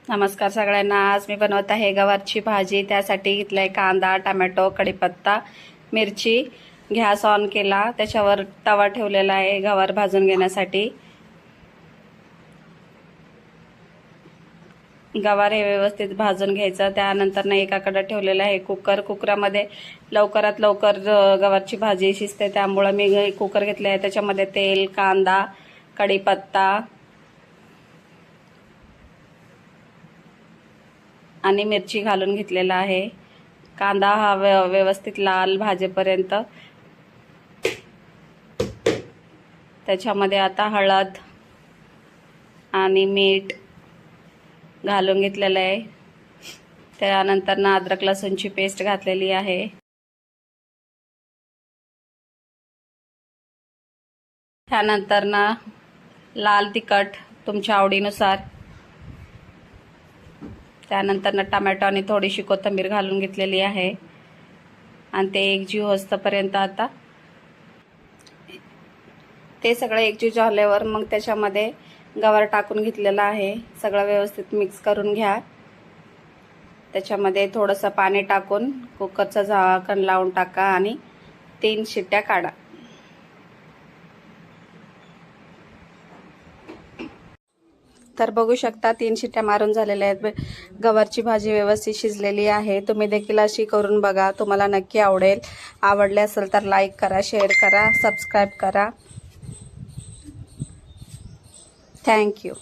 नमस्कार सगळ्यांना। आज मी बनवत आहे गवारची भाजी। त्यासाठी घेतलाय कांदा, टोमॅटो, कढीपत्ता, मिरची। गॅस ऑन केला, त्याच्यावर तवा ठेवलेला आहे गवार भाजून घेण्यासाठी। गवार हे व्यवस्थित भाजून घ्यायचं। त्यानंतर एकाकडे ठेवलेला आहे कुकर। कुकरामध्ये लवकरात लवकर गवारची भाजी शिजते, त्यामुळे मी कुकर घेतले आहे। त्याच्यामध्ये तेल, कांदा, कढीपत्ता आणि मिरची घालून घेतलेला आहे। कांदा हा व्यवस्थित लाल भाजेपर्यंत, त्याच्यामध्ये आता हळद आणि मीठ घालून घेतलेलं आहे। त्यानंतर अद्रक लसूणची पेस्ट घातलेली आहे। त्यानंतर लाल तिखट तुमच्या आवडीनुसार, त्यानंतर टोमॅटो आणि थोडीशी कोथिंबीर घालून घेतलेली आहे। आणि ते एकजीव होईपर्यंत आता ते सगळं एकजीव झाल्यावर मग त्याच्यामध्ये गवार टाकून घेतलेला आहे। सगळं व्यवस्थित मिक्स करून घ्या। त्याच्यामध्ये थोडंसं पाणी टाकून कुकरचं झाकण लावून टाका आणि 3 शिट्ट्या काढा। तर बघू शकता 3 शिट्ट्या मारून झालेल्या आहेत। गवारची भाजी व्यवस्थित शिजलेली आहे। तुम्ही देखील अशी करून बघा, तुम्हाला नक्की आवडेल। आवडले असेल तर लाईक करा, शेअर करा, सबस्क्राईब करा। थँक्यू।